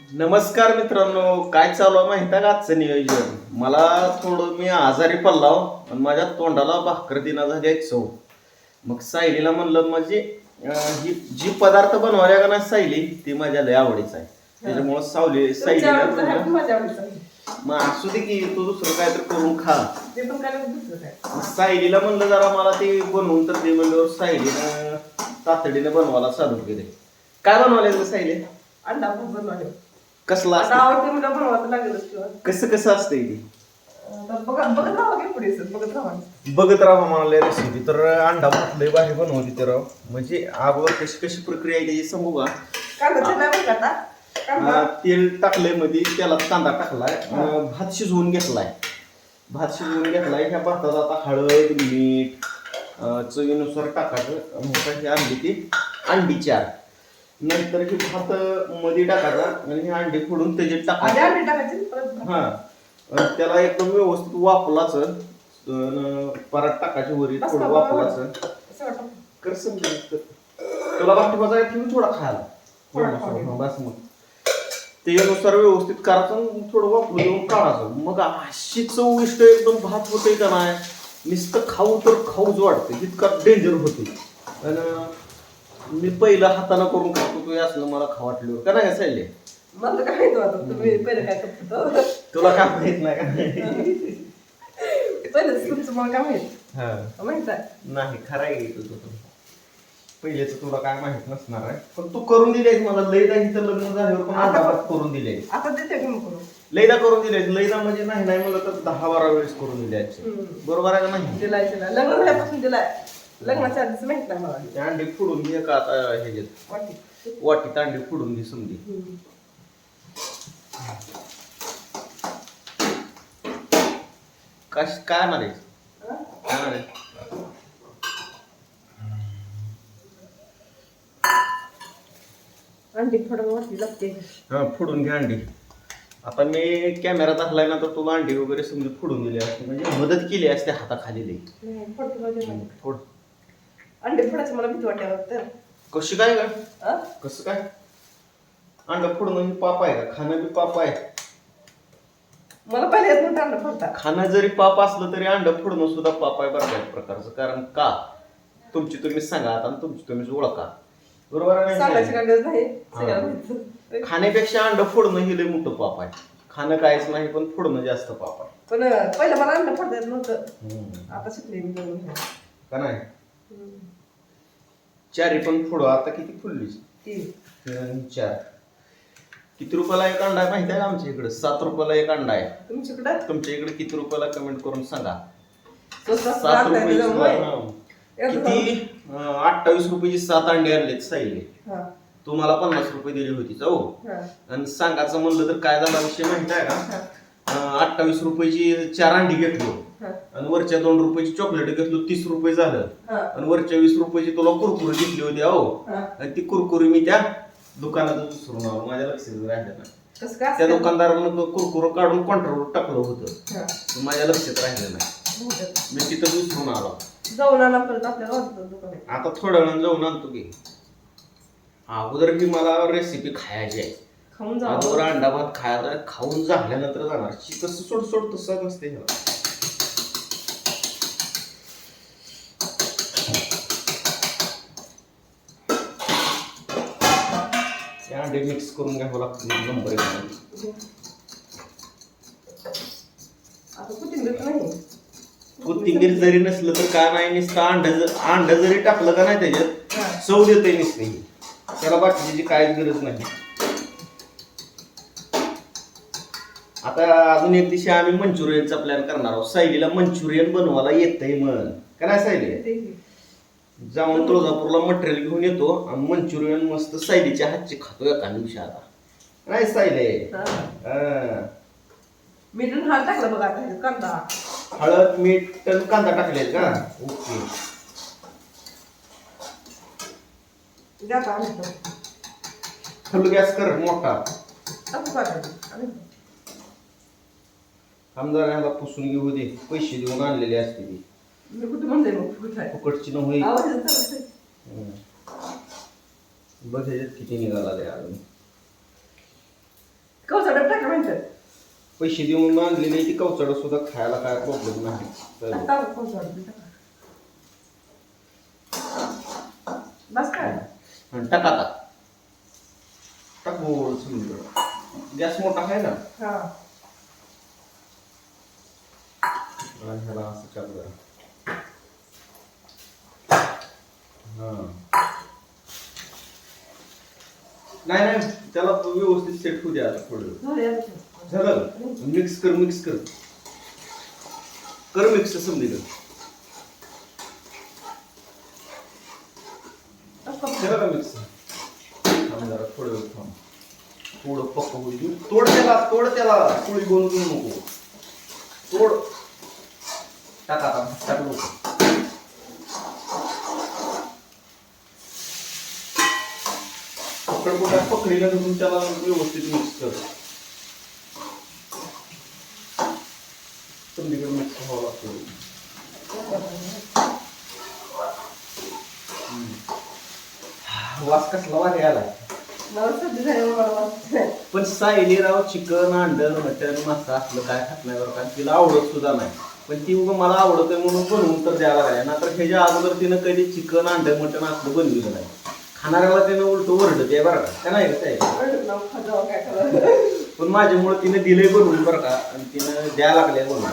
नमस्कार मित्रांनो, काय चालू आहे माहिती आहे का आजचं नियोजन? मला थोडं मी आजारी पडलाव आणि माझ्या तोंडाला भाकर दिना झाली आहे चव. मग सायलीला म्हणलं म्हणजे ही जी पदार्थ बनवायला का ना सायली ती माझ्या लय आवडीच आहे. त्याच्यामुळे सायलीला म्हणलं मग असू दे की तू दुसरं काहीतरी करून खा. मग सायलीला म्हणलं जरा मला ते बनवून तर दे म्हणल्यावर सायलीनं तातडीने बनवायला चालू केले. काय बनवायला सायली? अंडा भूक बनवायला. कसला आता असतं? आवडते मला बनवायला लागेलच किंवा कसं कसं असतंय ते? बघत राहा की पुढे बघत राहा. बघत राहा म्हणाले रेसिपी. तर अंडा भात लय भारी बनवली तर म्हणजे अगोदर कशी कशी प्रक्रिया आहे त्याची सांगू का? कांदा चिरला बघ आता. कांदा तेल टाकलंय मध्ये, त्याला कांदा टाकलाय, भात शिजवून घेतलाय. भात शिजवून घेतलाय. ह्या भातात आता हळद, मीठ चवीनुसार टाकायचं. मोठी आणली ती अंडी 4. नंतर ही भात मध्ये टाकायचा आणि ही अंडी फोडून त्याच्यात टाकायचं. आधी अंडी टाकायची परत हा त्याला एकदम व्यवस्थित वापलाचं. परत टाकायची वरी बस थोडं बाबा. वापलाचं. असं वाटतं. कर समजा तुला बाकी बाजार ठेवून थोडा खायला थोडा खाऊ. बस. मग त्याच्यानुसार व्यवस्थित करायचं आणि थोडं वापरून देऊन काढायचं. मग अशी चविष्ट एकदम भात होते का नाही, नुसतं खाऊ तर खाऊच वाटते, इतका डेंजर होते. आणि मी पहिलं हाताने करून खातो तू असलं मला खा वाटलं का नाही असायले. मला काय माहिती आता तुम्ही पहिले काय करतो. तुला काय माहित नाही का? पहिलेच तुमचं मला काय माहित माहित आहे. नाही खरं आहे तुझं. पहिलेच तुला काय माहित नसणार आहे, पण तू करून दिले मला लयदा. इथं लग्न झाल्यावर पण आता करून दिले. आता देते की मग करून लयदा करून दिले. लयदा म्हणजे नाही नाही म्हणलं तर 10-12 वेळेस करून दिले. बरोबर आहे का नाही? दिलाय लग्न झाल्यापासून दिलाय. लग्नाच्या आधीच माहित नाही मला. ते अंडी फोडून घे का आता हे वाटी. वाटीत अंडी फोडून घे समजी. काय आणणार आहे? काय आणणार आहे? अंडी फोडून वाटी लागते. हा फोडून घे अंडी. आता मी कॅमेरा दाखलाय ना तर तुला अंडी वगैरे समजा फोडून दिली असते, म्हणजे मदत केली असते हाताखाली लई. फोड. अंडे फोडायचं मला भीती वाटते. कशी काय का? कसं काय? अंडा फोडणं ही पाप आहे का? खाणं बी पाप आहे. मला पहिले येत नव्हतं अंडा फोडता. खाणं जरी पाप असलं तरी अंडा फोडणं सुद्धा पाप आहे बरं एक प्रकारचं. कारण का तुमची तुम्हीच सांगा आता आणि तुमची तुम्हीच ओळखा. बरोबर आहे सांगायची नाही? गरज नाही. सगळ्याला माहिती. खाण्यापेक्षा अंडा फोडणं हे लय मोठं पाप आहे. खाणं काहीच नाही पण फोडणं जास्त पाप आहे. पण पहिलं मला अंडा फोडता येत नव्हतं. आता शिकले मी करून. का नाही? 4 पण फोडू. आता किती फुललीस? 3. 4. किती रुपयाला एक अंडा आहे माहिती आहे का? आमच्या इकडे 7 रुपयाला एक अंडा आहे. तुमच्याकडे तुमच्या इकडे किती रुपयाला कमेंट करून सांगा. 7 रुपये. रुपये. किती 28 रुपयाची 7 अंडे आणलेत साईले. तुम्हाला 50 रुपये दिली होती जाऊ. आणि सांगायचं म्हणलं तर काय झाला विषय माहिती आहे का? 28 रुपयाची 4 अंडी घेतलो आणि वरच्या 2 रुपयाची चॉकलेट घेतलो, 30 रुपये झालं. आणि वरच्या 20 रुपयाची तुला कुरकुरी घेतली होती अहो. आणि ती कुरकुरी मी त्या दुकानात विसरून आलो, माझ्या लक्षात राहिलं नाही. त्या दुकानदारानं कुरकुर काढून काउंटरवर टाकलं होतं, माझ्या लक्षात राहिलं नाही. मी तिथं विसरून आलो. जाऊन आणा परत आपल्याला दुकान. आता थोड्या वेळानं जाऊन आणतो की. अगोदर बी मला रेसिपी खायची आहे. खाऊन जा. अगोदर अंडा भात खायचा, खाऊन झाल्यानंतर जाणार. कसं सोड तसं नसते. अंडे मिक्स करून घ्यावं लागतं नंबर 1. आता कोथिंबीर नाही. कोथिंबीर जरी नसलं तर काय नाही, नुसतं अंड जरी टाकलं का नाही त्याच्यात चव देते नुसते. त्याला बाकीची काहीच गरज नाही. आता अजून एक दिवशी आम्ही मंचुरियनचा प्लॅन करणार आहोत. सायलीला मंचुरियन बनवायला येतंय म्हण का नाही सायली? जाऊन तुळजापूरला मटेरियल घेऊन येतो आणि मंचुरियन मस्त सायलीच्या हातची खातो एका दिवशी. आता नाही सायले मीठ हळद टाकलं बघा. आता कांदा, हळद, मीठ, कांदा टाकले का? ओके. फुल गॅस कर मोठा. आमदार ह्याला पुसून घेऊ दे. पैसे देऊन आणलेले असते ती. मी कुठे म्हणते मग फुकटची न होईल. आवाज बघ ह्याच्यात किती निघाला अजून. पैसे देऊन आणलेली ती कवचड सुद्धा खायला काय प्रॉब्लेम नाही. चल. टाक कोसळते, टाक. बस काय आणि टाक आता. टाक गोल समुद्र. गॅस मोठा आहे ना. हा आणि ह्याला असं चालू करा. हा. नाही नाही त्याला व्यवस्थित सेट होऊ द्या आता थोडं. झालं मिक्स कर मिक्स कर कर मिक्स समजेल. केलं का मिक्स. थांब जरा थोडं वेळ थांब. थोडं पक्क होईल. तोड त्याला पोळी बनवून घेऊ नको. तोड टाक आता टाक नको. पकडीला धरून त्याला व्यवस्थित मिक्स कर. समजीकडे मिक्स व्हावं लागतं. वास कसला वारे आलाय. पण सायलीराव चिकन अंडर मटन मासा असलं काय खात नाही बरं का. तिला आवडत सुद्धा नाही. पण ती उगा मला आवडत आहे म्हणून बनवून तर द्यायला लागलाय. नाहीतर ह्याच्या अगोदर तिनं कधी चिकन अंडर मटन असलं बनविलं नाही. खाणाऱ्याला त्यानं उलट ओरडत आहे बरं का. काय नाही पण माझ्यामुळे तिने दिलंय बनवून बरं का. आणि तिनं द्यायला लागले बनवून.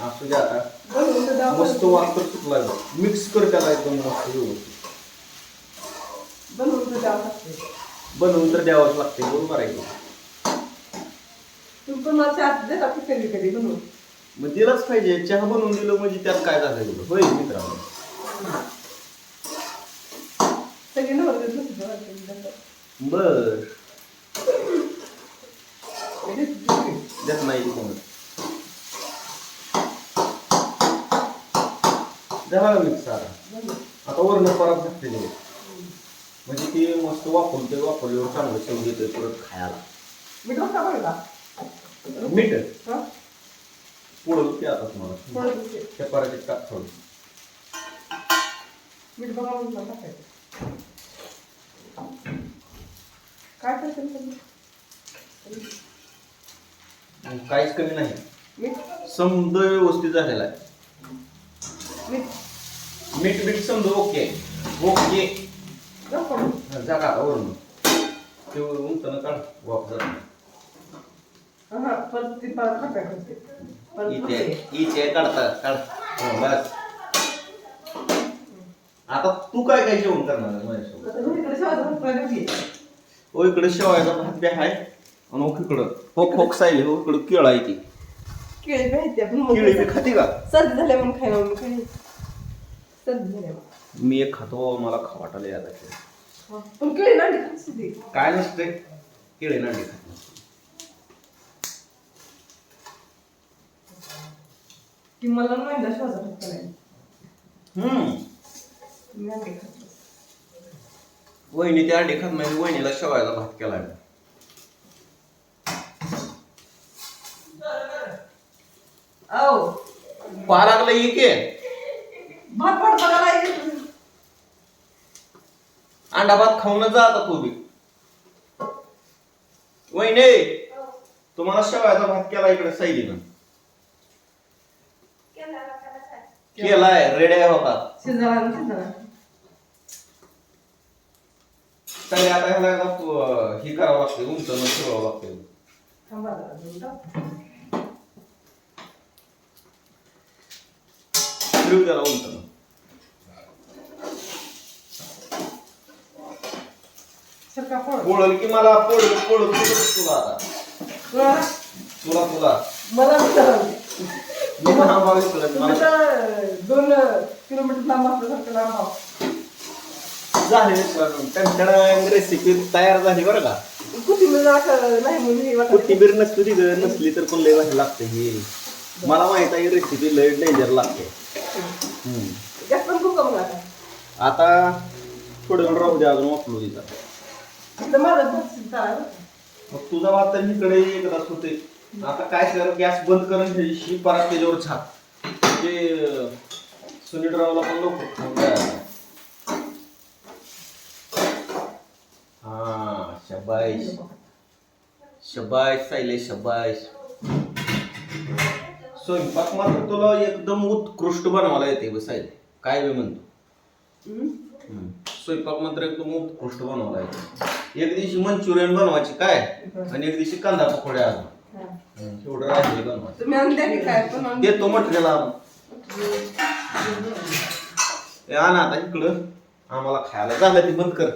असू द्या आता. मस्त वास तर सुटला. मिक्स कर त्याला एकदम मस्त व्यवस्थित. बनवून तर द्यावंच लागते. बरोबर आहे. मग दिलंच पाहिजे. चहा बनवून दिलं म्हणजे त्यात काय झालं एवढं. होय मित्रांनो. बर देत नाही कोण. झाला मिक्स आता वरण परत घातले म्हणजे ती मस्त वापरल्यावर चांगलं चव येतोय परत खायला. मीठ पुढं ते आता तुम्हाला त्या पराठीत टाक थोडं. मीठ बघा टाकायचं. काय काहीच कमी नाही. समज व्यवस्थित झालेला आहे. मीठ बीठ समजा ओके ओके. जागा वरून ते उंचन काढ वाप जात. इथे काढता काढ. बस आता तू काय काय जेवण करणार माझ्यासोबत. ओ इकडे शेवायचा भात बी आहे. आणि इकडं फोक सायले इकडं केळ आहे. ती केळी बी खाते का. सर्दी झाल्या म्हणून खायला सर्दी झाल्या. मी एक खातो. मला खावाटाला यायला. पण केळी नांडी खाते काय नसते. केळी नांडी खात नसते. ती मला माहिती श्वासा फक्त नाही. वहिनी त्या अंडी खात नाही. वहिनीला शेवायला भात केला. पहा लागलं इके भात भात बघायला अंडा भात खाऊनच जाता तू बी. वहिनी तुम्हाला शेवायचा भात केला इकडे साईलीनं. केलाय रेड्या होता. काही आता ह्याला ही करावं लागते. उंचन ठेवावं लागते. त्याला उंचन पोळल की मला पोळ तुला आता तुला तुला मला मी लांब आले तुला. 2 किलोमीटर लांब असल्यासारखं लांब झाले. रेसिपी तयार झाली बरं का. कोथिंबीर नसली नसली तर पण लय भारी लागते. ही मला माहित आहे रेसिपी लय डेंजर लागते. आता थोडं वेळ राहू द्या. अजून वापरू तिचा. मग तुझा भात तर इकडे एकदाच होते. आता काय कर गॅस बंद करून घ्यायची. परत त्याच्यावर झाक. ते सुनीलरावला पण लवकर. हा शबाईश शबाईश सायले शबाईश. स्वयंपाक मात्र तुला एकदम उत्कृष्ट बनवायला येते बसायला काय बी म्हणतो. स्वयंपाक मात्र एकदम उत्कृष्ट बनवायला येते. एक दिवशी मंचुरियन बनवायची काय आणि एक दिवशी कांदा पकोड्या एवढं राहिले बनवायचं. तुम्ही आणल्या की काय पण देतो म्हटलेला आण आता इकडं आम्हाला खायला झालं ती बंद कर.